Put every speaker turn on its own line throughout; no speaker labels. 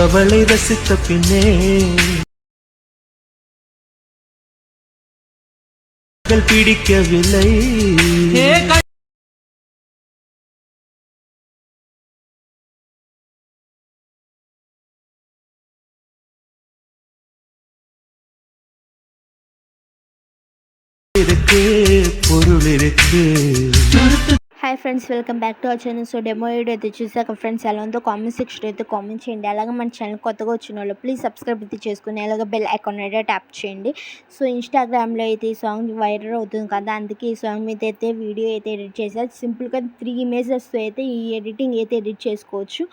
அவளை ரசித்த பின்னே பிடிக்கவில்லை. இருக்கு பொருள் இருக்கு.
Hi friends, welcome back to our channel. So demo video అయితే చూసాక ఫ్రెండ్స్ ఎలా ఉందో కామెంట్ సెక్షన్ అయితే కామెంట్ చేయండి. అలాగే మన ఛానల్ కొత్తగా వచ్చిన వాళ్ళు ప్లీజ్ సబ్స్క్రైబ్ అయితే చేసుకుని అలాగే బెల్ ఐకాన్ అయితే ట్యాప్ చేయండి. సో ఇన్స్టాగ్రామ్లో అయితే ఈ సాంగ్ వైరల్ అవుతుంది కదా, అందుకే ఈ సాంగ్ మీద అయితే వీడియో అయితే ఎడిట్ చేశారు. సింపుల్గా 3 ఇమేజెస్తో అయితే ఈ ఎడిటింగ్ అయితే ఎడిట్ చేసుకోవచ్చు.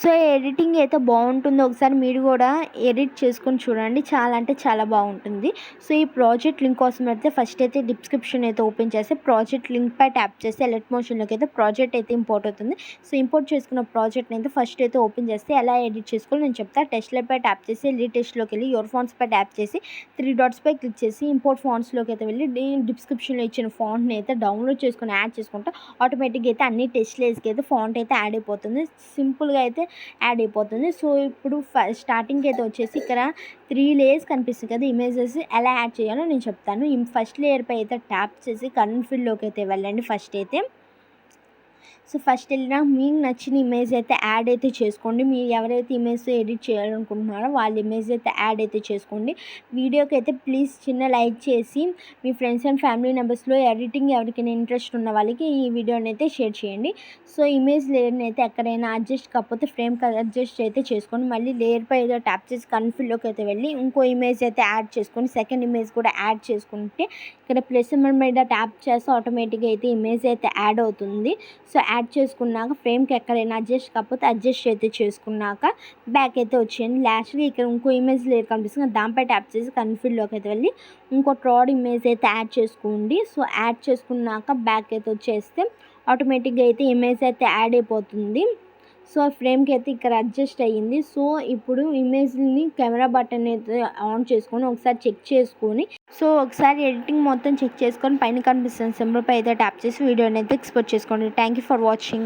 సో ఎడిటింగ్ అయితే బాగుంటుంది, ఒకసారి మీరు కూడా ఎడిట్ చేసుకొని చూడండి, చాలా అంటే చాలా బాగుంటుంది. సో ఈ ప్రాజెక్ట్ లింక్ కోసం అయితే ఫస్ట్ అయితే డిస్క్రిప్షన్ అయితే ఓపెన్ చేసి ప్రాజెక్ట్ లింక్ పై ట్యాప్ చేసి ఎలర్ట్ మోషన్లోకి అయితే ప్రాజెక్ట్ అయితే ఇంపోర్ట్ అవుతుంది. సో ఇంపోర్ట్ చేసుకున్న ప్రాజెక్ట్ని అయితే ఫస్ట్ అయితే ఓపెన్ చేస్తే ఎలా ఎడిట్ చేసుకోవాలి నేను చెప్తాను. టెస్ట్లపై ట్యాప్ చేసి ఎడిట్ టెస్ట్లోకి వెళ్ళి యువర్ ఫాంట్స్ పై ట్యాప్ చేసి 3 డాట్స్ పై క్లిక్ చేసి ఇంపోర్ట్ ఫాంట్స్లోకి అయితే వెళ్ళి డిస్క్రిప్షన్లో ఇచ్చిన ఫాంట్ని అయితే డౌన్లోడ్ చేసుకుని యాడ్ చేసుకుంటే ఆటోమేటిక్గా అయితే అన్ని టెస్ట్ లేస్కి అయితే ఫాంట్ అయితే యాడ్ అయిపోతుంది, సింపుల్గా అయితే యాడ్ అయిపోతుంది. సో ఇప్పుడు స్టార్టింగ్కి అయితే వచ్చేసి ఇక్కడ 3 లేయర్స్ కనిపిస్తుంది కదా, ఇమేజెస్ ఎలా యాడ్ చేయాలో నేను చెప్తాను. ఫస్ట్ లేయర్ పై అయితే ట్యాప్ చేసి కరెంట్ ఫీల్డ్లోకి అయితే వెళ్ళండి ఫస్ట్ అయితే. సో ఫస్ట్ వెళ్ళినా మీకు నచ్చిన ఇమేజ్ అయితే యాడ్ అయితే చేసుకోండి. మీరు ఎవరైతే ఇమేజ్ ఎడిట్ చేయాలనుకుంటున్నారో వాళ్ళ ఇమేజ్ అయితే యాడ్ అయితే చేసుకోండి. వీడియోకి అయితే ప్లీజ్ చిన్న లైక్ చేసి మీ ఫ్రెండ్స్ అండ్ ఫ్యామిలీ మెంబర్స్లో ఎడిటింగ్ ఎవరికైనా ఇంట్రెస్ట్ ఉన్న వాళ్ళకి ఈ వీడియోని అయితే షేర్ చేయండి. సో ఇమేజ్ లేయర్ని అయితే ఎక్కడైనా అడ్జస్ట్ కాకపోతే ఫ్రేమ్కి అడ్జస్ట్ అయితే చేసుకోండి. మళ్ళీ లేయర్ పై ఏదో ట్యాప్ చేసి కన్ఫిల్లోకి అయితే వెళ్ళి ఇంకో ఇమేజ్ అయితే యాడ్ చేసుకొని సెకండ్ ఇమేజ్ కూడా యాడ్ చేసుకుంటే ఇక్కడ ప్లస్ సింబల్ మీద ట్యాప్ చేస్తే ఆటోమేటిక్గా అయితే ఇమేజ్ అయితే యాడ్ అవుతుంది. సో యాడ్ చేసుకున్నాక ఫ్రేమ్కి ఎక్కడైనా అడ్జస్ట్ కాకపోతే అడ్జస్ట్ అయితే చేసుకున్నాక బ్యాక్ అయితే వచ్చేయండి. లాస్ట్గా ఇక్కడ ఇంకో ఇమేజ్ లేయర్ కనిపిస్తుంది, దానిపై ట్యాప్ చేసి కన్ఫిల్లోకి అయితే వెళ్ళి ఇంకో ట్రాడ్ ఇమేజ్ అయితే యాడ్ చేసుకోండి. సో యాడ్ చేసుకున్నాక బ్యాక్ అయితే వచ్చేస్తే ఆటోమేటిక్గా అయితే ఇమేజ్ అయితే యాడ్ అయిపోతుంది. సో ఫ్రేమ్కి అయితే ఇక్కడ అడ్జస్ట్ అయ్యింది. సో ఇప్పుడు ఇమేజ్ని కెమెరా బటన్ అయితే ఆన్ చేసుకొని ఒకసారి చెక్ చేసుకొని సో ఒకసారి ఎడిటింగ్ మొత్తం చెక్ చేసుకొని పైన కనిపిస్తున్న సింబల్ పై అయితే ట్యాప్ చేసి వీడియోని అయితే ఎక్స్పోర్ట్ చేసుకోండి. Thank you for watching.